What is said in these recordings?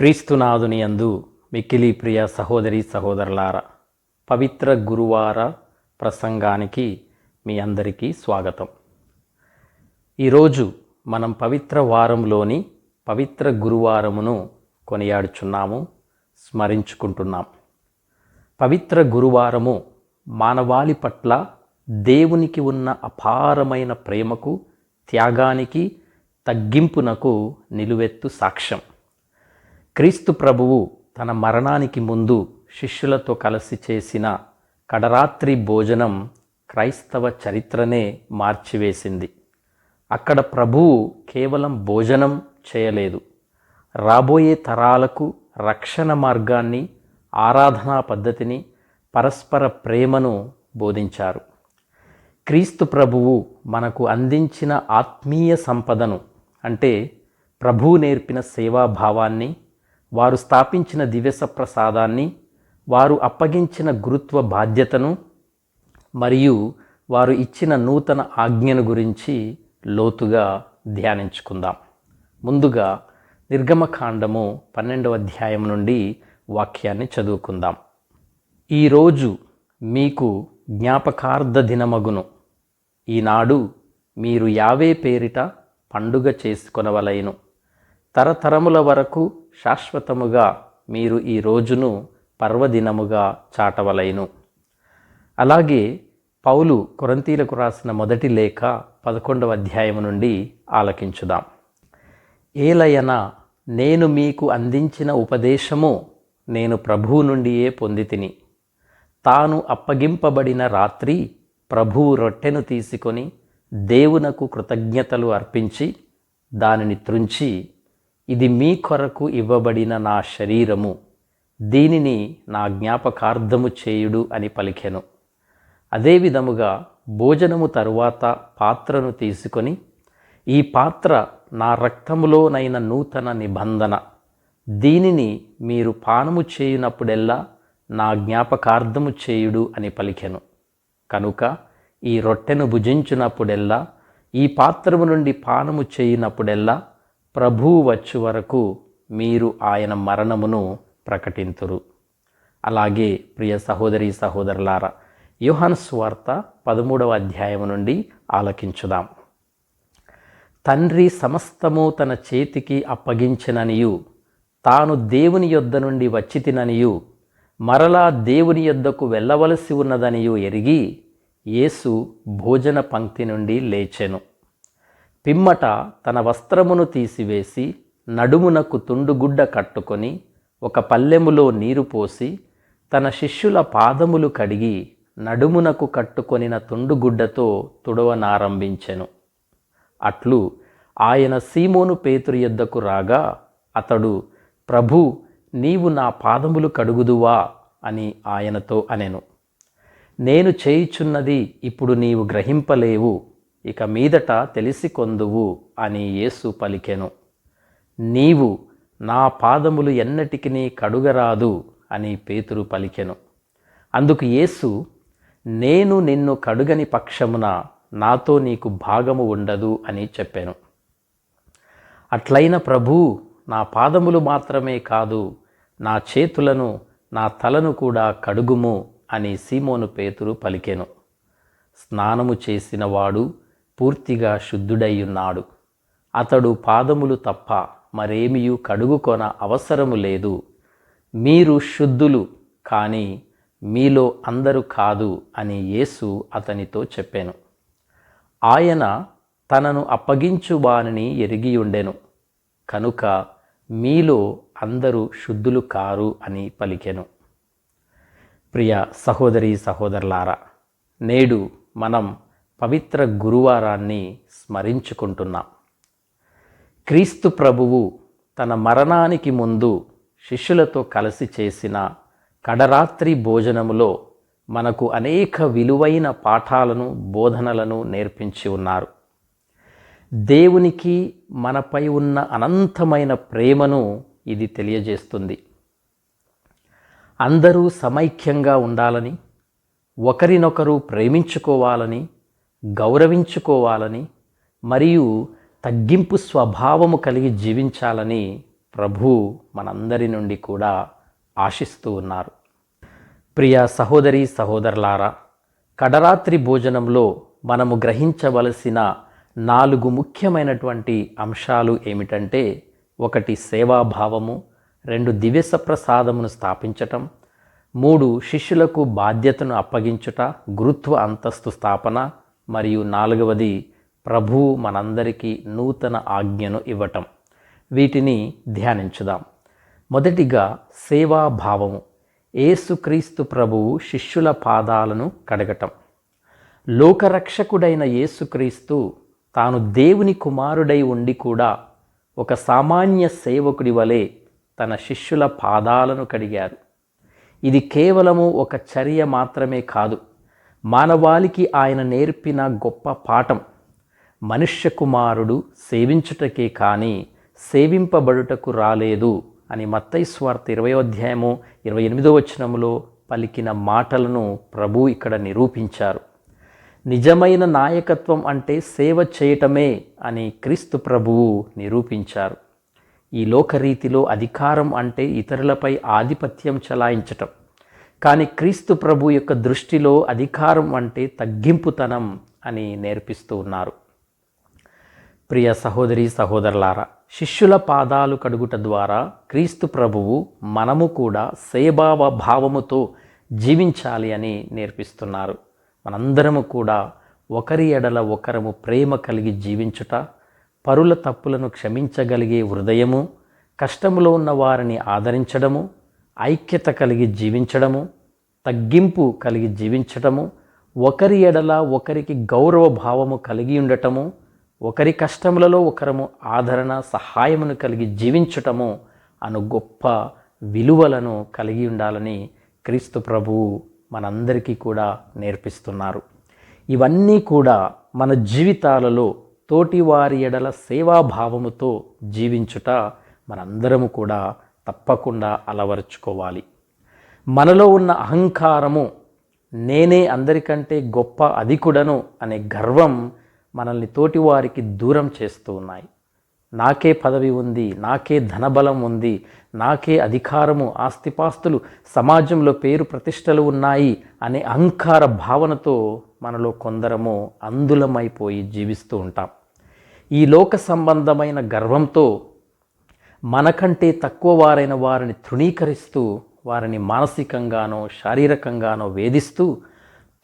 క్రీస్తునాథుని యందు మిక్కిలి ప్రియ సహోదరి సహోదరులారా, పవిత్ర గురువార ప్రసంగానికి మీ అందరికీ స్వాగతం. ఈరోజు మనం పవిత్ర వారంలోని పవిత్ర గురువారమును కొనియాడుచున్నాము, స్మరించుకుంటున్నాం. పవిత్ర గురువారము మానవాళి పట్ల దేవునికి ఉన్న అపారమైన ప్రేమకు, త్యాగానికి, తగ్గింపునకు నిలువెత్తు సాక్ష్యం. క్రీస్తు ప్రభువు తన మరణానికి ముందు శిష్యులతో కలిసి చేసిన కడరాత్రి భోజనం క్రైస్తవ చరిత్రనే మార్చివేసింది. అక్కడ ప్రభువు కేవలం భోజనం చేయలేదు, రాబోయే తరాలకు రక్షణ మార్గాన్ని, ఆరాధనా పద్ధతిని, పరస్పర ప్రేమను బోధించారు. క్రీస్తు ప్రభువు మనకు అందించిన ఆత్మీయ సంపదను, అంటే ప్రభువు నేర్పిన సేవాభావాన్ని, వారు స్థాపించిన దివ్య ప్రసాదాన్ని, వారు అప్పగించిన గురుత్వ బాధ్యతను మరియు వారు ఇచ్చిన నూతన ఆజ్ఞను గురించి లోతుగా ధ్యానించుకుందాం. ముందుగా నిర్గమకాండము 12వ అధ్యాయం నుండి వాక్యాన్ని చదువుకుందాం. ఈరోజు మీకు జ్ఞాపకార్థ దినమగును. ఈనాడు మీరు యావే పేరిట పండుగ చేసుకొనవలెను. తరతరముల వరకు శాశ్వతముగా మీరు ఈ రోజును పర్వదినముగా చాటవలెను. అలాగే పౌలు కొరింథీయులకు రాసిన మొదటి లేఖ 11వ అధ్యాయం నుండి ఆలకించుదాం. ఏలయన నేను మీకు అందించిన ఉపదేశము నేను ప్రభువు నుండియే పొందితిని. తాను అప్పగింపబడిన రాత్రి ప్రభువు రొట్టెను తీసుకొని దేవునకు కృతజ్ఞతలు అర్పించి దానిని త్రుంచి, ఇది మీ కొరకు ఇవ్వబడిన నా శరీరము, దీనిని నా జ్ఞాపకార్థము చేయుడు అని పలికెను. అదేవిధముగా భోజనము తరువాత పాత్రను తీసుకొని, ఈ పాత్ర నా రక్తములోనైన నూతన నిబంధన, దీనిని మీరు పానము చేయునప్పుడెల్లా నా జ్ఞాపకార్థము చేయుడు అని పలికెను. కనుక ఈ రొట్టెను భుజించునప్పుడెల్లా, ఈ పాత్రము నుండి పానము చేయునప్పుడెల్లా ప్రభువు వచ్చు వరకు మీరు ఆయన మరణమును ప్రకటింతురు. అలాగే ప్రియ సహోదరి సహోదరులారా, యోహాను సువార్త 13వ అధ్యాయం నుండి ఆలకించుదాం. తండ్రి సమస్తము తన చేతికి అప్పగించిననియు, తాను దేవుని యొద్ద నుండి వచ్చితిననియు, మరలా దేవుని యొద్దకు వెళ్ళవలసి ఉన్నదనియు ఎరిగి యేసు భోజన పంక్తి నుండి లేచెను. పిమ్మట తన వస్త్రమును తీసివేసి నడుమునకు తుండుగుడ్డ కట్టుకొని ఒక పల్లెములో నీరు పోసి తన శిష్యుల పాదములు కడిగి నడుమునకు కట్టుకొనిన తుండుగుడ్డతో తుడవనారంభించెను. అట్లు ఆయన సీమోను పేతురు యొద్దకు రాగా అతడు, ప్రభూ, నీవు నా పాదములు కడుగుదువా అని ఆయనతో అనెను. నేను చేయుచున్నది ఇప్పుడు నీవు గ్రహింపలేవు, ఇక మీదట తెలిసికొందువు అని యేసు పలికెను. నీవు నా పాదములు ఎన్నటికిని కడుగరాదు అని పేతురు పలికెను. అందుకు యేసు, నేను నిన్ను కడుగని పక్షమున నాతో నీకు భాగము ఉండదు అని చెప్పాను. అట్లైన ప్రభువు నా పాదములు మాత్రమే కాదు, నా చేతులను, నా తలను కూడా కడుగుము అని సీమోను పేతురు పలికెను. స్నానము చేసిన వాడు పూర్తిగా శుద్ధుడయ్యున్నాడు. అతడు పాదములు తప్ప మరేమియూ కడుగుకొన అవసరము లేదు. మీరు శుద్ధులు, కానీ మీలో అందరూ కాదు అని యేసు అతనితో చెప్పాను. ఆయన తనను అప్పగించు వానిని ఎరిగియుండెను, కనుక మీలో అందరూ శుద్ధులు కారు అని పలికెను. ప్రియ సహోదరి సహోదరులారా, నేడు మనం పవిత్ర గురువారాన్ని స్మరించుకుంటున్నాం. క్రీస్తు ప్రభువు తన మరణానికి ముందు శిష్యులతో కలిసి చేసిన కడరాత్రి భోజనములో మనకు అనేక విలువైన పాఠాలను, బోధనలను నేర్పించి ఉన్నారు. దేవునికి మనపై ఉన్న అనంతమైన ప్రేమను ఇది తెలియజేస్తుంది. అందరూ సమైక్యంగా ఉండాలని, ఒకరినొకరు ప్రేమించుకోవాలని, గౌరవించుకోవాలని మరియు తగ్గింపు స్వభావము కలిగి జీవించాలని ప్రభువు మనందరి నుండి కూడా ఆశిస్తూ ఉన్నారు. ప్రియ సహోదరి సహోదరులారా, కడరాత్రి భోజనంలో మనము గ్రహించవలసిన 4 ముఖ్యమైనటువంటి అంశాలు ఏమిటంటే, 1 సేవాభావము, 2 దివ్యసప్రసాదమును స్థాపించటం, 3 శిష్యులకు బాధ్యతను అప్పగించుట, గురుత్వ అంతస్తు స్థాపన, మరియు 4వది ప్రభువు మనందరికీ నూతన ఆజ్ఞను ఇవ్వటం. వీటిని ధ్యానించుదాం. మొదటిగా సేవాభావము. యేసుక్రీస్తు ప్రభువు శిష్యుల పాదాలను కడగటం. లోకరక్షకుడైన యేసుక్రీస్తు తాను దేవుని కుమారుడై ఉండి కూడా ఒక సామాన్య సేవకుడి వలె తన శిష్యుల పాదాలను కడిగారు. ఇది కేవలము ఒక చర్య మాత్రమే కాదు, మానవాళికి ఆయన నేర్పిన గొప్ప పాఠం. మనుష్య కుమారుడు సేవించుటకే కానీ సేవింపబడుటకు రాలేదు అని మత్తయి సువార్త 20వ అధ్యాయము 28వ వచనములో పలికిన మాటలను ప్రభు ఇక్కడ నిరూపించారు. నిజమైన నాయకత్వం అంటే సేవ చేయటమే అని క్రీస్తు ప్రభువు నిరూపించారు. ఈ లోకరీతిలో అధికారం అంటే ఇతరులపై ఆధిపత్యం చలాయించటం. కానీ క్రీస్తు ప్రభు యొక్క దృష్టిలో అధికారం అంటే తగ్గింపుతనం అని నేర్పిస్తూ ఉన్నారు. ప్రియ సహోదరి సహోదరులారా, శిష్యుల పాదాలు కడుగుట ద్వారా క్రీస్తు ప్రభువు మనము కూడా సేవాభావముతో జీవించాలి అని నేర్పిస్తున్నారు. మనందరము కూడా ఒకరి ఎడల ఒకరము ప్రేమ కలిగి జీవించుట, పరుల తప్పులను క్షమించగలిగే హృదయము, కష్టములో ఉన్న వారిని ఆదరించడము, ఐక్యత కలిగి జీవించడము, తగ్గింపు కలిగి జీవించటము, ఒకరి ఎడల ఒకరికి గౌరవ భావము కలిగి ఉండటము, ఒకరి కష్టములలో ఒకరము ఆదరణ సహాయమును కలిగి జీవించటము అను గొప్ప విలువలను కలిగి ఉండాలని క్రీస్తు ప్రభువు మనందరికీ కూడా నేర్పిస్తున్నారు. ఇవన్నీ కూడా మన జీవితాలలో తోటివారి ఎడల సేవాభావముతో జీవించుట మనందరము కూడా తప్పకుండా అలవరుచుకోవాలి. మనలో ఉన్న అహంకారము, నేనే అందరికంటే గొప్ప అధికుడను అనే గర్వం మనల్ని తోటివారికి దూరం చేస్తూ ఉన్నాయి. నాకే పదవి ఉంది, నాకే ధనబలం ఉంది, నాకే అధికారము, ఆస్తిపాస్తులు, సమాజంలో పేరు ప్రతిష్టలు ఉన్నాయి అనే అహంకార భావనతో మనలో కొందరము అందులమైపోయి జీవిస్తూ ఉంటాం. ఈ లోక సంబంధమైన గర్వంతో మనకంటే తక్కువ వారైన వారిని తృణీకరిస్తూ, వారిని మానసికంగానో శారీరకంగానో వేధిస్తూ,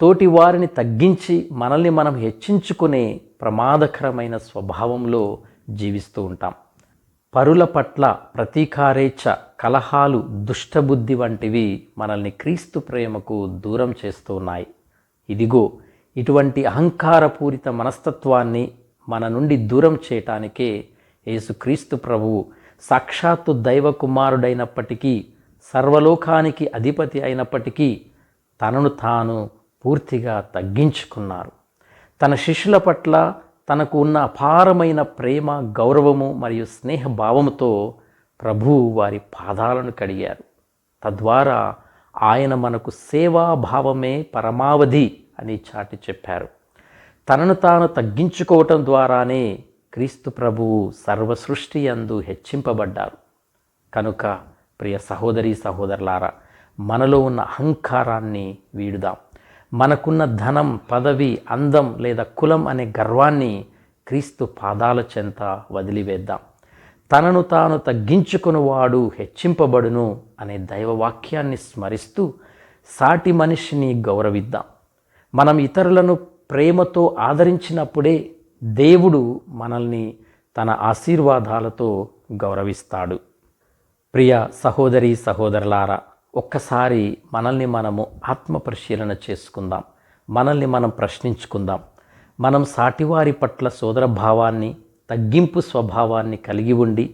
తోటి వారిని తగ్గించి మనల్ని మనం హెచ్చించుకునే ప్రమాదకరమైన స్వభావంలో జీవిస్తూ ఉంటాం. పరుల పట్ల ప్రతీకారేచ్ఛ, కలహాలు, దుష్టబుద్ధి వంటివి మనల్ని క్రీస్తు ప్రేమకు దూరం చేస్తూ ఉన్నాయి. ఇదిగో ఇటువంటి అహంకారపూరిత మనస్తత్వాన్ని మన నుండి దూరం చేయటానికే యేసుక్రీస్తు ప్రభువు సాక్షాత్తు దైవ కుమారుడైనప్పటికీ, సర్వలోకానికి అధిపతి అయినప్పటికీ తనను తాను పూర్తిగా తగ్గించుకున్నారు. తన శిష్యుల పట్ల తనకు ఉన్న అపారమైన ప్రేమ, గౌరవము మరియు స్నేహభావముతో ప్రభువు వారి పాదాలను కడిగారు. తద్వారా ఆయన మనకు సేవాభావమే పరమావధి అని చాటి చెప్పారు. తనను తాను తగ్గించుకోవటం ద్వారానే క్రీస్తు ప్రభువు సర్వసృష్టి యందు హెచ్చింపబడ్డారు. కనుక ప్రియ సహోదరి సహోదరులారా, మనలో ఉన్న అహంకారాన్ని వీడుదాం. మనకున్న ధనం, పదవి, అందం లేదా కులం అనే గర్వాన్ని క్రీస్తు పాదాల చెంత వదిలివేద్దాం. తనను తాను తగ్గించుకునివాడు హెచ్చింపబడును అనే దైవవాక్యాన్ని స్మరిస్తూ సాటి మనిషిని గౌరవిద్దాం. మనం ఇతరులను ప్రేమతో ఆదరించినప్పుడే దేవుడు మనల్ని తన ఆశీర్వాదాలతో గౌరవిస్తాడు. ప్రియ సహోదరి సహోదరులారా, ఒక్కసారి మనల్ని మనము ఆత్మపరిశీలన చేసుకుందాం. మనల్ని మనం ప్రశ్నించుకుందాం. మనం సాటివారి పట్ల సోదరభావాన్ని, తగ్గింపు స్వభావాన్ని కలిగి ఉండి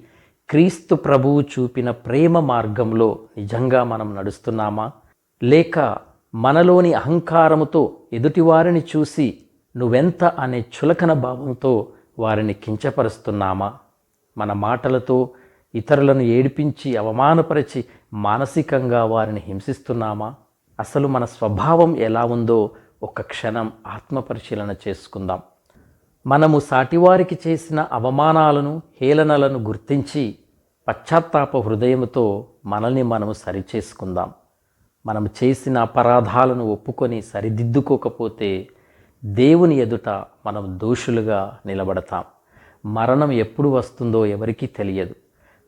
క్రీస్తు ప్రభువు చూపిన ప్రేమ మార్గంలో నిజంగా మనం నడుస్తున్నామా? లేక మనలోని అహంకారముతో ఎదుటివారిని చూసి నువ్వెంత అనే చులకన భావంతో వారిని కించపరుస్తున్నామా? మన మాటలతో ఇతరులను ఏడిపించి అవమానపరిచి మానసికంగా వారిని హింసిస్తున్నామా? అసలు మన స్వభావం ఎలా ఉందో ఒక క్షణం ఆత్మపరిశీలన చేసుకుందాం. మనము సాటివారికి చేసిన అవమానాలను, హేళనలను గుర్తించి పశ్చాత్తాప హృదయముతో మనల్ని మనము సరిచేసుకుందాం. మనం చేసిన అపరాధాలను ఒప్పుకొని సరిదిద్దుకోకపోతే దేవుని ఎదుట మనం దోషులుగా నిలబడతాం. మరణం ఎప్పుడు వస్తుందో ఎవరికీ తెలియదు.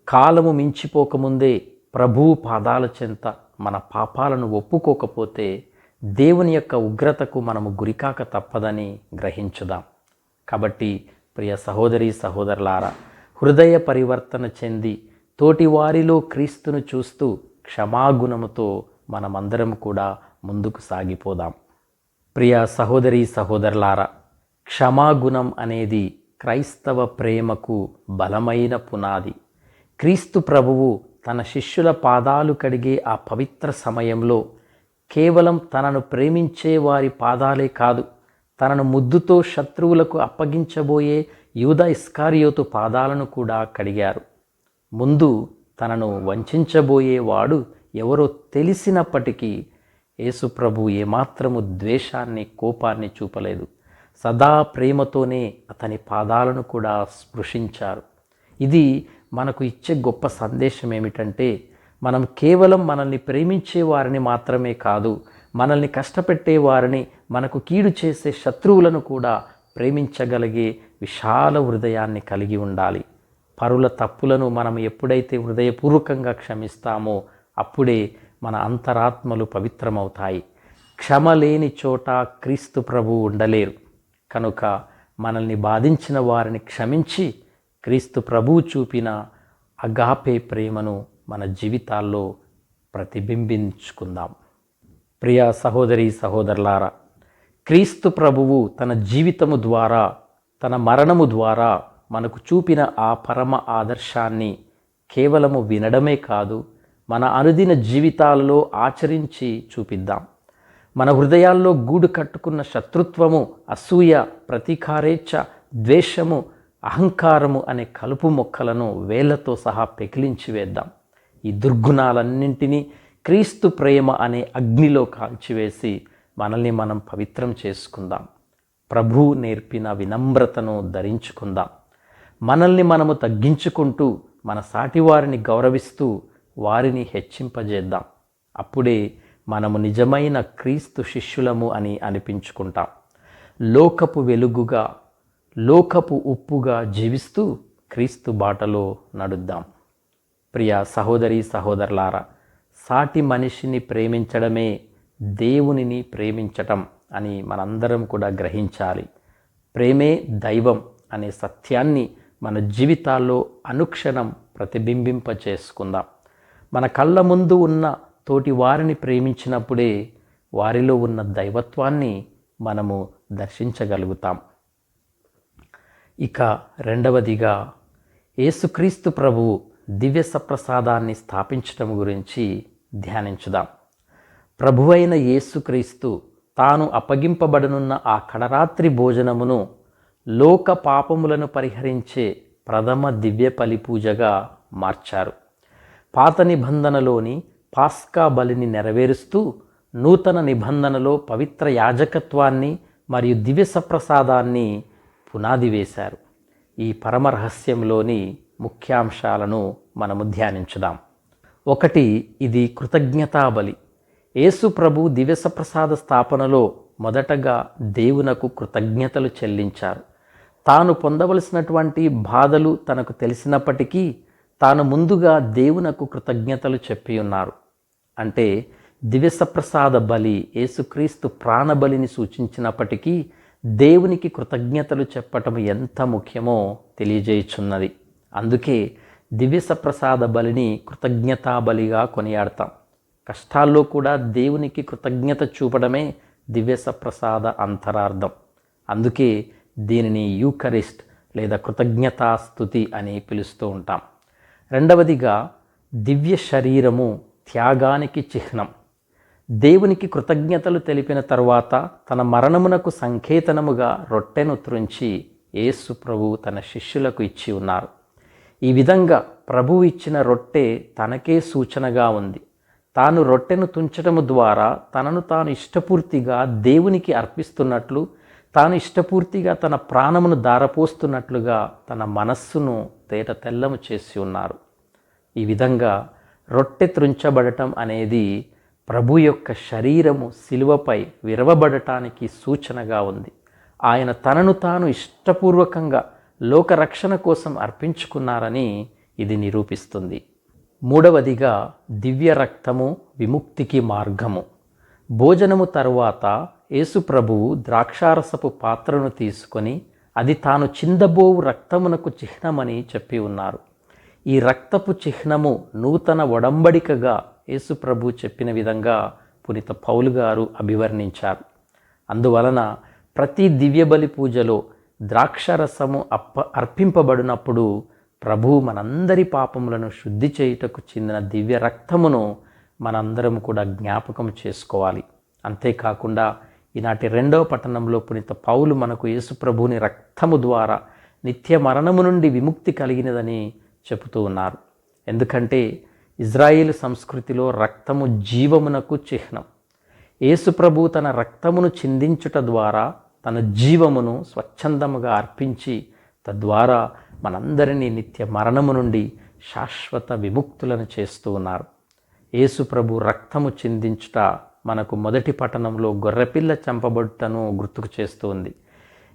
కాలము మించిపోకముందే ప్రభువు పాదాల చెంత మన పాపాలను ఒప్పుకోకపోతే దేవుని యొక్క ఉగ్రతకు మనము గురికాక తప్పదని గ్రహించుదాం. కాబట్టి ప్రియ సహోదరి సహోదరులారా, హృదయ పరివర్తన చెంది తోటివారిలో క్రీస్తును చూస్తూ క్షమాగుణముతో మనమందరం కూడా ముందుకు సాగిపోదాం. ప్రియ సహోదరి సహోదరులారా, క్షమాగుణం అనేది క్రైస్తవ ప్రేమకు బలమైన పునాది. క్రీస్తు ప్రభువు తన శిష్యుల పాదాలు కడిగే ఆ పవిత్ర సమయంలో కేవలం తనను ప్రేమించే వారి పాదాలే కాదు, తనను ముద్దుతో శత్రువులకు అప్పగించబోయే యూదా ఇస్కారియోతు పాదాలను కూడా కడిగారు. ముందు తనను వంచబోయేవాడు ఎవరో తెలిసినప్పటికీ యేసు ప్రభు ఏమాత్రము ద్వేషాన్ని, కోపాన్ని చూపలేదు. సదా ప్రేమతోనే అతని పాదాలను కూడా స్పృశించారు. ఇది మనకు ఇచ్చే గొప్ప సందేశం ఏమిటంటే, మనం కేవలం మనల్ని ప్రేమించే వారిని మాత్రమే కాదు, మనల్ని కష్టపెట్టే వారిని, మనకు కీడు చేసే శత్రువులను కూడా ప్రేమించగలిగే విశాల హృదయాన్ని కలిగి ఉండాలి. పరుల తప్పులను మనం ఎప్పుడైతే హృదయపూర్వకంగా క్షమిస్తామో అప్పుడే మన అంతరాత్మలు పవిత్రమవుతాయి. క్షమ లేని చోట క్రీస్తు ప్రభువు ఉండలేరు. కనుక మనల్ని బాధించిన వారిని క్షమించి క్రీస్తు ప్రభువు చూపిన అగాపే ప్రేమను మన జీవితాల్లో ప్రతిబింబించుకుందాం. ప్రియ సహోదరి సహోదరులారా, క్రీస్తు ప్రభువు తన జీవితము ద్వారా, తన మరణము ద్వారా మనకు చూపిన ఆ పరమ ఆదర్శాన్ని కేవలము వినడమే కాదు, మన అనుదిన జీవితాలలో ఆచరించి చూపిద్దాం. మన హృదయాల్లో గూడు కట్టుకున్న శత్రుత్వము, అసూయ, ప్రతీకారేచ్ఛ, ద్వేషము, అహంకారము అనే కలుపు మొక్కలను వేళ్లతో సహా పెకిలించి వేద్దాం. ఈ దుర్గుణాలన్నింటినీ క్రీస్తు ప్రేమ అనే అగ్నిలో కాల్చివేసి మనల్ని మనం పవిత్రం చేసుకుందాం. ప్రభువు నేర్పిన వినమ్రతను ధరించుకుందాం. మనల్ని మనము తగ్గించుకుంటూ మన సాటివారిని గౌరవిస్తూ వారిని హెచ్చింపజేద్దాం. అప్పుడే మనము నిజమైన క్రీస్తు శిష్యులము అని అనిపించుకుంటాం. లోకపు వెలుగుగా, లోకపు ఉప్పుగా జీవిస్తూ క్రీస్తు బాటలో నడుద్దాం. ప్రియ సహోదరి సహోదరులారా, సాటి మనిషిని ప్రేమించడమే దేవునిని ప్రేమించటం అని మనందరం కూడా గ్రహించాలి. ప్రేమే దైవం అనే సత్యాన్ని మన జీవితాల్లో అనుక్షణం ప్రతిబింబింప చేసుకుందాం. మన కళ్ళ ముందు ఉన్న తోటి వారిని ప్రేమించినప్పుడే వారిలో ఉన్న దైవత్వాన్ని మనము దర్శించగలుగుతాం. ఇక రెండవదిగా, యేసుక్రీస్తు ప్రభువు దివ్య సప్రసాదాన్ని స్థాపించడం గురించి ధ్యానించుదాం. ప్రభువైన యేసుక్రీస్తు తాను అప్పగింపబడనున్న ఆ కడరాత్రి భోజనమును లోక పాపములను పరిహరించే ప్రథమ దివ్య బలి పూజగా మార్చారు. పాత నిబంధనలోని పాస్కా బలిని నెరవేరుస్తూ నూతన నిబంధనలో పవిత్ర యాజకత్వాన్ని మరియు దివ్య సప్రసాదాన్ని పునాది వేశారు. ఈ పరమ రహస్యంలోని ముఖ్యాంశాలను మనము ధ్యానించుదాం. 1, ఇది కృతజ్ఞతా బలి. యేసు ప్రభు దివ్య సప్రసాద స్థాపనలో మొదటగా దేవునకు కృతజ్ఞతలు చెల్లించారు. తాను పొందవలసినటువంటి బాధలు తనకు తెలిసినప్పటికీ తాను ముందుగా దేవునకు కృతజ్ఞతలు చెప్పి ఉన్నారు. అంటే దివ్య సప్రసాద బలి యేసుక్రీస్తు ప్రాణబలిని సూచించినప్పటికీ దేవునికి కృతజ్ఞతలు చెప్పటం ఎంత ముఖ్యమో తెలియజేయుచున్నది. అందుకే దివ్య సప్రసాద బలిని కృతజ్ఞతా బలిగా కొనియాడతాం. కష్టాల్లో కూడా దేవునికి కృతజ్ఞత చూపడమే దివ్య సప్రసాద అంతరార్థం. అందుకే దీనిని యూకరిస్ట్ లేదా కృతజ్ఞతా స్తుతి అని పిలుస్తూ ఉంటాం. రెండవదిగా, దివ్య శరీరము త్యాగానికి చిహ్నం. దేవునికి కృతజ్ఞతలు తెలిపిన తరువాత తన మరణమునకు సంకేతనముగా రొట్టెను త్రుంచి యేసు ప్రభువు తన శిష్యులకు ఇచ్చి ఉన్నారు. ఈ విధంగా ప్రభువు ఇచ్చిన రొట్టె తనకే సూచనగా ఉంది. తాను రొట్టెను తుంచటము ద్వారా తనను తాను ఇష్టపూర్తిగా దేవునికి అర్పిస్తున్నట్లు, తాను ఇష్టపూర్తిగా తన ప్రాణమును దారపోస్తున్నట్లుగా తన మనస్సును తేట తెల్లము చేసి ఉన్నారు. ఈ విధంగా రొట్టె త్రుంచబడటం అనేది ప్రభు యొక్క శరీరము శిలువపై విరవబడటానికి సూచనగా ఉంది. ఆయన తనను తాను ఇష్టపూర్వకంగా లోకరక్షణ కోసం అర్పించుకున్నారని ఇది నిరూపిస్తుంది. మూడవదిగా దివ్య రక్తము విముక్తికి మార్గము. భోజనము తరువాత యేసు ప్రభువు ద్రాక్షారసపు పాత్రను తీసుకొని అది తాను చిందబోవు రక్తమునకు చిహ్నమని చెప్పి ఉన్నారు. ఈ రక్తపు చిహ్నము నూతన ఒడంబడికగా యేసు ప్రభు చెప్పిన విధంగా పునీత పౌలు గారు అభివర్ణించారు. అందువలన ప్రతి దివ్యబలి పూజలో ద్రాక్షరసము అర్పింపబడినప్పుడు ప్రభువు మనందరి పాపములను శుద్ధి చేయుటకు చెందిన దివ్య రక్తమును మనందరం కూడా జ్ఞాపకం చేసుకోవాలి. అంతేకాకుండా ఈనాటి 2వ పట్టణంలో పునీత పౌలు మనకు యేసు ప్రభువుని రక్తము ద్వారా నిత్య మరణము నుండి విముక్తి కలిగినదని చెబుతూ ఉన్నారు. ఎందుకంటే ఇజ్రాయేలు సంస్కృతిలో రక్తము జీవమునకు చిహ్నం. యేసు ప్రభు తన రక్తమును చిందించుట ద్వారా తన జీవమును స్వచ్ఛందముగా అర్పించి తద్వారా మనందరినీ నిత్య మరణము నుండి శాశ్వత విముక్తులను చేస్తూ ఉన్నారు. యేసు ప్రభు రక్తము చిందించుట మనకు మొదటి పట్టణంలో గొర్రెపిల్ల చంపబడుటను గుర్తుకు చేస్తూ ఉంది.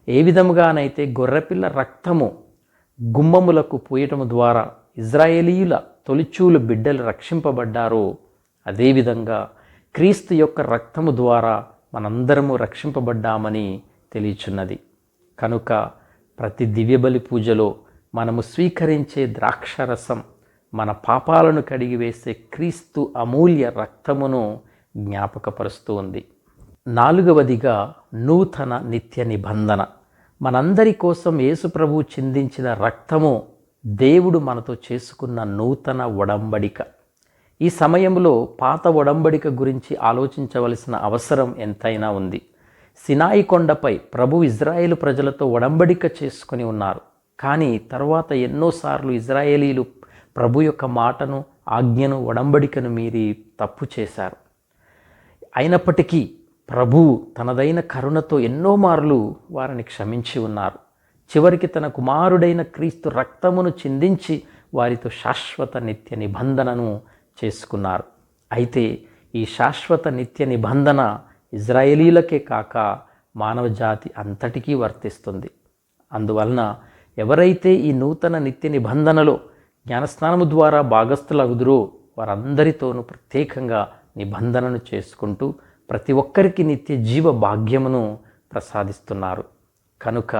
ఏ విధముగానైతే గొర్రెపిల్ల రక్తము గుమ్మములకు పూయటము ద్వారా ఇజ్రాయేలీయుల తొలిచూలు బిడ్డలు రక్షింపబడ్డారో అదేవిధంగా క్రీస్తు యొక్క రక్తము ద్వారా మనందరము రక్షింపబడ్డామని తెలియచున్నది. కనుక ప్రతి దివ్యబలి పూజలో మనము స్వీకరించే ద్రాక్షరసం మన పాపాలను కడిగివేసే క్రీస్తు అమూల్య రక్తమును జ్ఞాపకపరుస్తూ ఉంది. 4వదిగా నూతన నిత్య నిబంధన. మనందరి కోసం యేసు ప్రభు చిందించిన రక్తము దేవుడు మనతో చేసుకున్న నూతన ఒడంబడిక. ఈ సమయంలో పాత ఒడంబడిక గురించి ఆలోచించవలసిన అవసరం ఎంతైనా ఉంది. సినాయి కొండపై ప్రభు ఇజ్రాయేలు ప్రజలతో ఒడంబడిక చేసుకుని ఉన్నారు. కానీ తర్వాత ఎన్నోసార్లు ఇజ్రాయేలీలు ప్రభు యొక్క మాటను, ఆజ్ఞను, ఒడంబడికను మీరి తప్పు చేశారు. అయినప్పటికీ ప్రభువు తనదైన కరుణతో ఎన్నో మార్లు వారిని క్షమించి ఉన్నారు. చివరికి తన కుమారుడైన క్రీస్తు రక్తమును చిందించి వారితో శాశ్వత నిత్య నిబంధనను చేసుకున్నారు. అయితే ఈ శాశ్వత నిత్య నిబంధన ఇజ్రాయేలీలకే కాక మానవ జాతి అంతటికీ వర్తిస్తుంది. అందువలన ఎవరైతే ఈ నూతన నిత్య నిబంధనలో జ్ఞానస్నానము ద్వారా భాగస్థులగుదురో వారందరితోనూ ప్రత్యేకంగా నిబంధనను చేసుకుంటూ ప్రతి ఒక్కరికి నిత్య జీవ భాగ్యమును ప్రసాదిస్తున్నారు. కనుక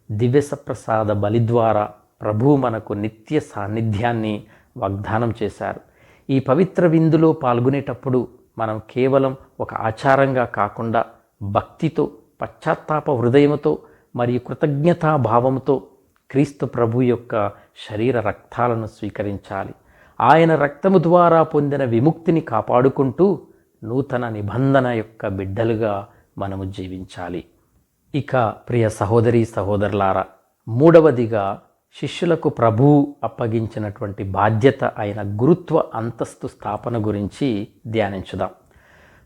దివ్యసప్రసాద బలి ద్వారా ప్రభువు మనకు నిత్య సాన్నిధ్యాన్ని వాగ్దానం చేశారు. ఈ పవిత్ర విందులో పాల్గొనేటప్పుడు మనం కేవలం ఒక ఆచారంగా కాకుండా భక్తితో, పశ్చాత్తాప హృదయముతో మరియు కృతజ్ఞతాభావంతో క్రీస్తు ప్రభు యొక్క శరీర రక్తాలను స్వీకరించాలి. ఆయన రక్తము ద్వారా పొందిన విముక్తిని కాపాడుకుంటూ నూతన నిబంధన యొక్క బిడ్డలుగా మనము జీవించాలి. ఇక ప్రియ సహోదరీ సహోదరులారా, 3వదిగా శిష్యులకు ప్రభువు అప్పగించినటువంటి బాధ్యత అయిన గురుత్వ అంతస్తు స్థాపన గురించి ధ్యానించుదాం.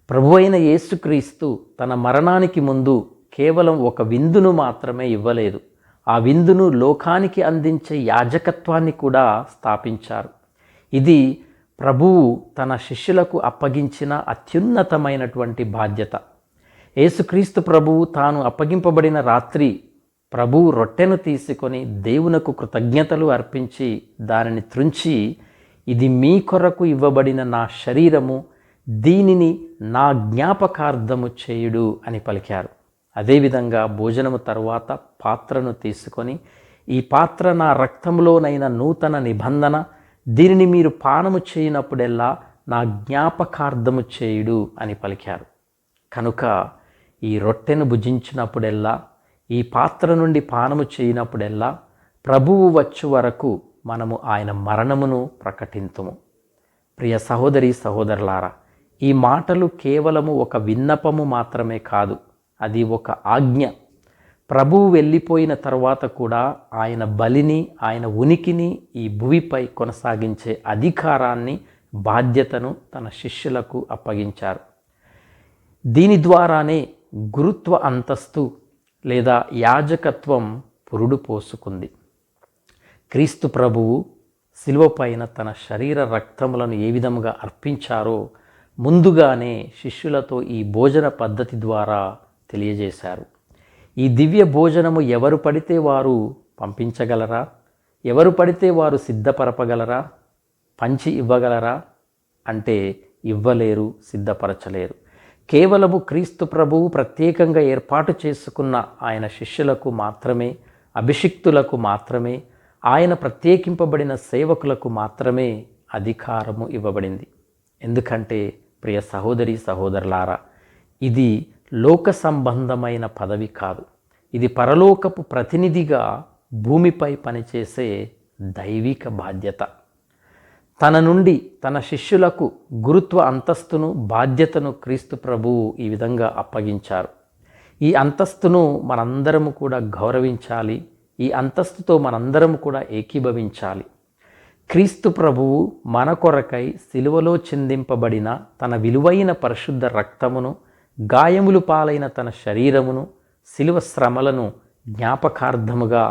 ప్రభు అయిన యేసుక్రీస్తు తన మరణానికి ముందు కేవలం ఒక విందును మాత్రమే ఇవ్వలేదు. ఆ విందును లోకానికి అందించే యాజకత్వాన్ని కూడా స్థాపించారు. ఇది ప్రభువు తన శిష్యులకు అప్పగించిన అత్యున్నతమైనటువంటి బాధ్యత. యేసుక్రీస్తు ప్రభువు తాను అప్పగింపబడిన రాత్రి ప్రభువు రొట్టెను తీసుకొని దేవునకు కృతజ్ఞతలు అర్పించి దానిని త్రుంచి, ఇది మీ కొరకు ఇవ్వబడిన నా శరీరము, దీనిని నా జ్ఞాపకార్థము చేయుడు అని పలికారు. అదేవిధంగా భోజనము తరువాత పాత్రను తీసుకొని, ఈ పాత్ర నా రక్తంలోనైన నూతన నిబంధన, దీనిని మీరు పానము చేయనప్పుడెల్లా నా జ్ఞాపకార్థము చేయుడు అని పలికారు. కనుక ఈ రొట్టెను భుజించినప్పుడెల్లా, ఈ పాత్ర నుండి పానము చేయనప్పుడెల్లా ప్రభువు వచ్చు వరకు మనము ఆయన మరణమును ప్రకటింతుము. ప్రియ సహోదరి సహోదరులారా, ఈ మాటలు కేవలము ఒక విన్నపము మాత్రమే కాదు, అది ఒక ఆజ్ఞ. ప్రభువు వెళ్ళిపోయిన తర్వాత కూడా ఆయన బలిని, ఆయన ఉనికిని ఈ భూమిపై కొనసాగించే అధికారాన్ని, బాధ్యతను తన శిష్యులకు అప్పగించారు. దీని ద్వారానే గురుత్వ అంతస్తు లేదా యాజకత్వం పురుడు పోసుకుంది. క్రీస్తు ప్రభువు శిలువ పైన తన శరీర రక్తములను ఏ విధముగా అర్పించారో ముందుగానే శిష్యులతో ఈ భోజన పద్ధతి ద్వారా తెలియజేశారు. ఈ దివ్య భోజనము ఎవరు పడితే వారు పంపించగలరా? ఎవరు పడితే వారు సిద్ధపరపగలరా? పంచి ఇవ్వగలరా అంటే ఇవ్వలేరు, సిద్ధపరచలేరు. కేవలము క్రీస్తు ప్రభువు ప్రత్యేకంగా ఏర్పాటు చేసుకున్న ఆయన శిష్యులకు మాత్రమే, అభిషిక్తులకు మాత్రమే, ఆయన ప్రత్యేకింపబడిన సేవకులకు మాత్రమే అధికారము ఇవ్వబడింది. ఎందుకంటే ప్రియ సహోదరి సహోదరులారా, ఇది లోక సంబంధమైన పదవి కాదు. ఇది పరలోకపు ప్రతినిధిగా భూమిపై పనిచేసే దైవిక బాధ్యత. తన నుండి తన శిష్యులకు గురుత్వ అంతస్తును, బాధ్యతను క్రీస్తు ప్రభువు ఈ విధంగా అప్పగించారు. ఈ అంతస్తును మనందరము కూడా గౌరవించాలి. ఈ అంతస్తుతో మనందరము కూడా ఏకీభవించాలి. క్రీస్తు ప్రభువు మన కొరకై సిలువలో చిందింపబడిన తన విలువైన పరిశుద్ధ రక్తమును, గాయములు పాలైన తన శరీరమును, సిలువ శ్రమలను జ్ఞాపకార్థముగా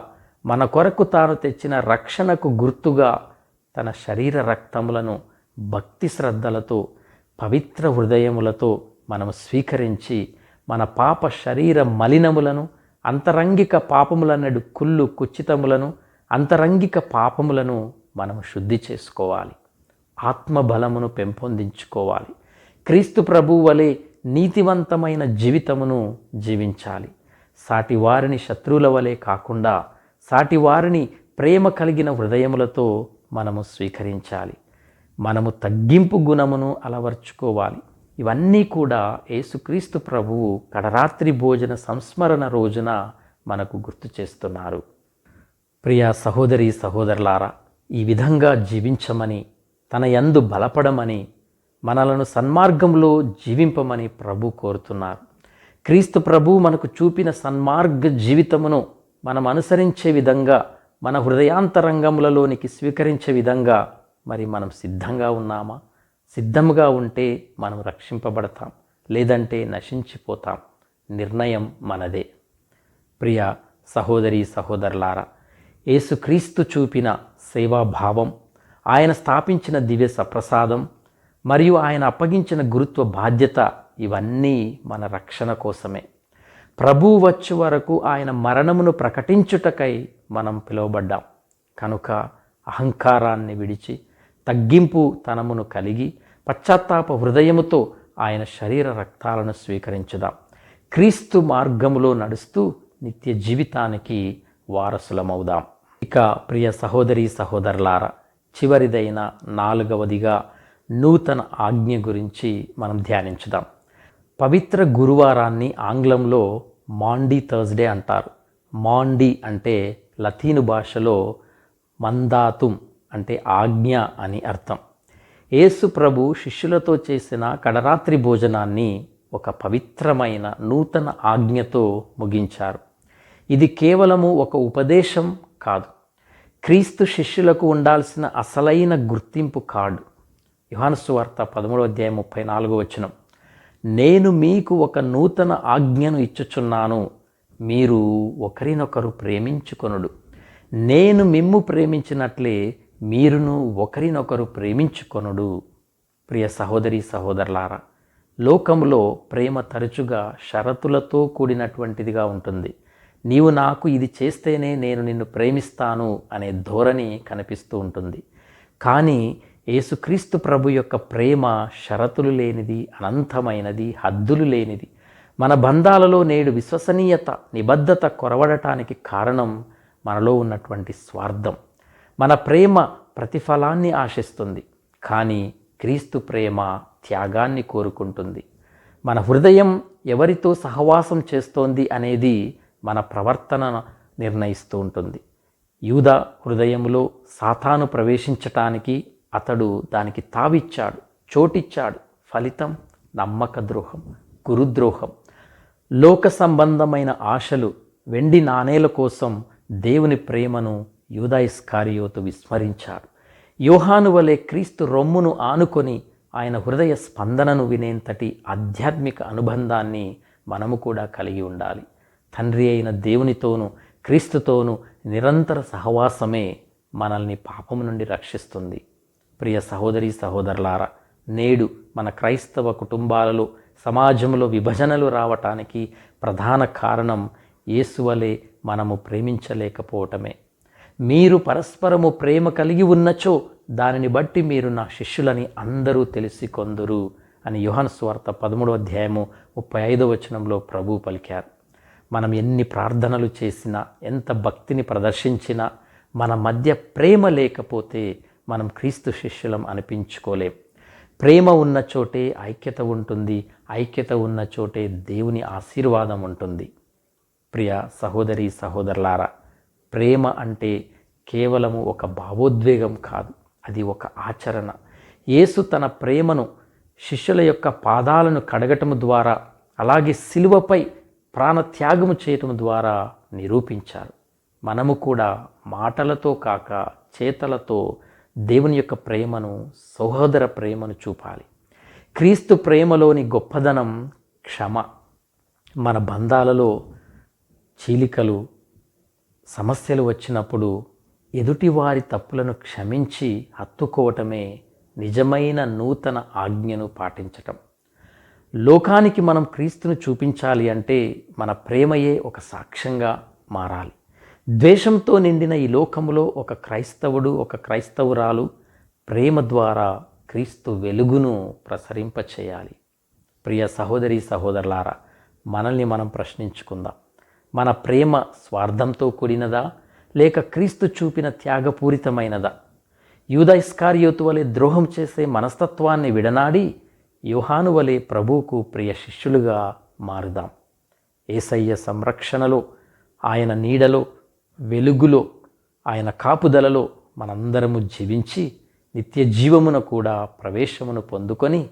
మన కొరకు తాను తెచ్చిన రక్షణకు గుర్తుగా తన శరీర రక్తములను భక్తి శ్రద్ధలతో, పవిత్ర హృదయములతో మనము స్వీకరించి మన పాప శరీర మలినములను, అంతరంగిక పాపములన్నడు కుళ్ళు కుచ్చితములను, అంతరంగిక పాపములను మనము శుద్ధి చేసుకోవాలి. ఆత్మబలమును పెంపొందించుకోవాలి. క్రీస్తు ప్రభువు వలె నీతివంతమైన జీవితమును జీవించాలి. సాటి వారిని శత్రువుల వలె కాకుండా సాటి వారిని ప్రేమ కలిగిన హృదయములతో మనము స్వీకరించాలి. మనము తగ్గింపు గుణమును అలవర్చుకోవాలి. ఇవన్నీ కూడా యేసుక్రీస్తు ప్రభువు కడరాత్రి భోజన సంస్మరణ రోజున మనకు గుర్తు చేస్తున్నారు. ప్రియ సహోదరి సహోదరులారా, ఈ విధంగా జీవించమని, తన యందు బలపడమని, మనలను సన్మార్గంలో జీవింపమని ప్రభు కోరుతున్నారు. క్రీస్తు ప్రభు మనకు చూపిన సన్మార్గ జీవితమును మనం అనుసరించే విధంగా, మన హృదయాంతరంగములలోనికి స్వీకరించే విధంగా మరి మనం సిద్ధంగా ఉన్నామా? సిద్ధముగా ఉంటే మనం రక్షింపబడతాం, లేదంటే నశించిపోతాం. నిర్ణయం మనదే. ప్రియ సహోదరి సహోదరులారా, యేసుక్రీస్తు చూపిన సేవాభావం, ఆయన స్థాపించిన దివ్య సప్రసాదం మరియు ఆయన అప్పగించిన గురుత్వ బాధ్యత ఇవన్నీ మన రక్షణ కోసమే. ప్రభువు వచ్చు వరకు ఆయన మరణమును ప్రకటించుటకై మనం పిలువబడ్డాం. కనుక అహంకారాన్ని విడిచి తగ్గింపు తనమును కలిగి పశ్చాత్తాప హృదయముతో ఆయన శరీర రక్తాలను స్వీకరించుదాం. క్రీస్తు మార్గములో నడుస్తూ నిత్య జీవితానికి వారసులమవుదాం. ఇక ప్రియ సహోదరి సహోదరులారా, చివరిదైన 4వదిగా నూతన ఆజ్ఞ గురించి మనం ధ్యానించుదాం. పవిత్ర గురువారాన్ని ఆంగ్లంలో మాండీ థర్స్డే అంటారు. మాండీ అంటే లతీను భాషలో మందాతుం అంటే ఆజ్ఞ అని అర్థం. యేసు ప్రభు శిష్యులతో చేసిన కడరాత్రి భోజనాన్ని ఒక పవిత్రమైన నూతన ఆజ్ఞతో ముగించారు. ఇది కేవలము ఒక ఉపదేశం కాదు, క్రీస్తు శిష్యులకు ఉండాల్సిన అసలైన గుర్తింపు కార్డు. యోహాను సువార్త 13:34 నేను మీకు ఒక నూతన ఆజ్ఞను ఇచ్చుచున్నాను, మీరు ఒకరినొకరు ప్రేమించుకొనుడు. నేను మిమ్ము ప్రేమించినట్లే మీరును ఒకరినొకరు ప్రేమించుకొనుడు. ప్రియ సహోదరి సహోదరులారా, లోకంలో ప్రేమ తరచుగా షరతులతో కూడినటువంటిదిగా ఉంటుంది. నీవు నాకు ఇది చేస్తేనే నేను నిన్ను ప్రేమిస్తాను అనే ధోరణి కనిపిస్తూ ఉంటుంది. కానీ యేసుక్రీస్తు ప్రభు యొక్క ప్రేమ షరతులు లేనిది, అనంతమైనది, హద్దులు లేనిది. మన బంధాలలో నేడు విశ్వసనీయత, నిబద్ధత కొరవడటానికి కారణం మనలో ఉన్నటువంటి స్వార్థం. మన ప్రేమ ప్రతిఫలాన్ని ఆశిస్తుంది, కానీ క్రీస్తు ప్రేమ త్యాగాన్ని కోరుకుంటుంది. మన హృదయం ఎవరితో సహవాసం చేస్తోంది అనేది మన ప్రవర్తనను నిర్ణయిస్తూ ఉంటుంది. యూదా హృదయంలో సాతాను ప్రవేశించటానికి అతడు దానికి తావిచ్చాడు, చోటిచ్చాడు. ఫలితం నమ్మక ద్రోహం, గురుద్రోహం. లోక సంబంధమైన ఆశలు, వెండి నాణేల కోసం దేవుని ప్రేమను యూదా ఇస్కారియోతు విస్మరించాడు. యోహాను వలె క్రీస్తు రొమ్మును ఆనుకొని ఆయన హృదయ స్పందనను వినేంతటి ఆధ్యాత్మిక అనుబంధాన్ని మనము కూడా కలిగి ఉండాలి. తండ్రి అయిన దేవునితోనూ క్రీస్తుతోనూ నిరంతర సహవాసమే మనల్ని పాపము నుండి రక్షిస్తుంది. ప్రియ సహోదరి సహోదరులారా, నేడు మన క్రైస్తవ కుటుంబాలలో సమాజంలో విభజనలు రావటానికి ప్రధాన కారణం యేసువలే మనము ప్రేమించలేకపోవటమే. మీరు పరస్పరము ప్రేమ కలిగి ఉన్నచో దానిని బట్టి మీరు నా శిష్యులని అందరూ తెలిసికొందురు అని యోహాను సువార్త 13వ అధ్యాయము 35వ వచనంలో ప్రభువు పలికారు. మనం ఎన్ని ప్రార్థనలు చేసినా, ఎంత భక్తిని ప్రదర్శించినా మన మధ్య ప్రేమ లేకపోతే మనం క్రీస్తు శిష్యులం అనిపించుకోలేం. ప్రేమ ఉన్న చోటే ఐక్యత ఉంటుంది, ఐక్యత ఉన్న చోటే దేవుని ఆశీర్వాదం ఉంటుంది. ప్రియ సహోదరి సహోదరులారా, ప్రేమ అంటే కేవలము ఒక భావోద్వేగం కాదు, అది ఒక ఆచరణ. యేసు తన ప్రేమను శిష్యుల యొక్క పాదాలను కడగటం ద్వారా, అలాగే సిలువపై ప్రాణత్యాగము చేయటం ద్వారా నిరూపించారు. మనము కూడా మాటలతో కాక చేతలతో దేవుని యొక్క ప్రేమను, సహోదర ప్రేమను చూపాలి. క్రీస్తు ప్రేమలోని గొప్పదనం క్షమ. మన బంధాలలో చీలికలు, సమస్యలు వచ్చినప్పుడు ఎదుటివారి తప్పులను క్షమించి హత్తుకోవటమే నిజమైన నూతన ఆజ్ఞను పాటించటం. లోకానికి మనం క్రీస్తును చూపించాలి అంటే మన ప్రేమయే ఒక సాక్ష్యంగా మారాలి. ద్వేషంతో నిండిన ఈ లోకములో ఒక క్రైస్తవుడు, ఒక క్రైస్తవురాలు ప్రేమ ద్వారా క్రీస్తు వెలుగును ప్రసరింపచేయాలి. ప్రియ సహోదరి సహోదరులారా, మనల్ని మనం ప్రశ్నించుకుందాం. మన ప్రేమ స్వార్థంతో కూడినదా, లేక క్రీస్తు చూపిన త్యాగపూరితమైనదా? యూదా ఇస్కారియోతు వలె ద్రోహం చేసే మనస్తత్వాన్ని విడనాడి యోహాను వలె ప్రభువుకు ప్రియ శిష్యులుగా మారుదాం. యేసయ్య సంరక్షణలో, ఆయన నీడలో, వెలుగులో, ఆయన కాపుదలలో మనందరము జీవించి నిత్య జీవమున కూడా ప్రవేశమును పొందుకొని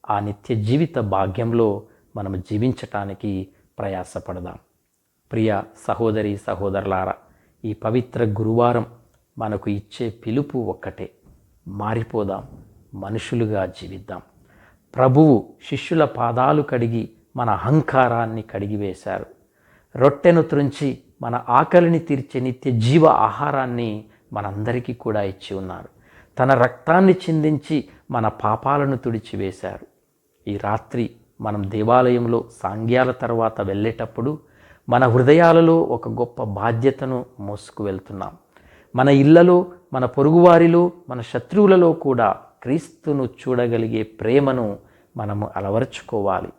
ఆ నిత్య జీవిత భాగ్యంలో మనము జీవించటానికి ప్రయాసపడదాం. ప్రియ సహోదరి సహోదరులారా, ఈ పవిత్ర గురువారం మనకు ఇచ్చే పిలుపు ఒక్కటే: మారిపోదాం, మనుషులుగా జీవిద్దాం. ప్రభువు శిష్యుల పాదాలు కడిగి మన అహంకారాన్ని కడిగివేశారు. రొట్టెను త్రుంచి మన ఆకలిని తీర్చే నిత్య జీవ ఆహారాన్ని మనందరికీ కూడా ఇచ్చి ఉన్నారు. తన రక్తాన్ని చిందించి మన పాపాలను తుడిచివేశారు. ఈ రాత్రి మనం దేవాలయంలో సాంగ్యాల తర్వాత వెళ్ళేటప్పుడు మన హృదయాలలో ఒక గొప్ప బాధ్యతను మోసుకు వెళ్తున్నాం. మన ఇళ్లలో, మన పొరుగువారిలో, మన శత్రువులలో కూడా క్రీస్తును చూడగలిగే ప్రేమను మనము అలవరుచుకోవాలి.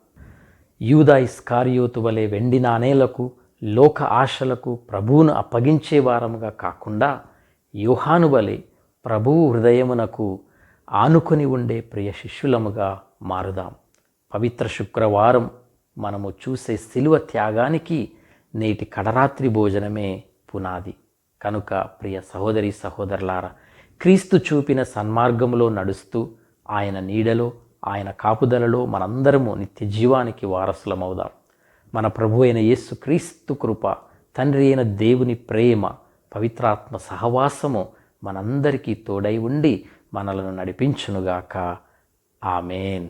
యూదా ఇస్కారియోతు వలె వెండి నాణేలకు, లోక ఆశలకు ప్రభువును అప్పగించే వారముగా కాకుండా యోహాను వలె ప్రభువు హృదయమునకు ఆనుకొని ఉండే ప్రియ శిష్యులముగా మారుదాం. పవిత్ర శుక్రవారం మనము చూసే సిలువ త్యాగానికి నేటి కడరాత్రి భోజనమే పునాది. కనుక ప్రియ సహోదరి సహోదరులారా, క్రీస్తు చూపిన సన్మార్గములో నడుస్తూ ఆయన నీడలో, ఆయన కాపుదలలో మనందరము నిత్య జీవానికి వారసులమవుదాం. మన ప్రభు అయిన యేసు క్రీస్తు కృప, తండ్రి అయిన దేవుని ప్రేమ, పవిత్రాత్మ సహవాసము మనందరికీ తోడై ఉండి మనలను నడిపించునుగాక. ఆమేన్.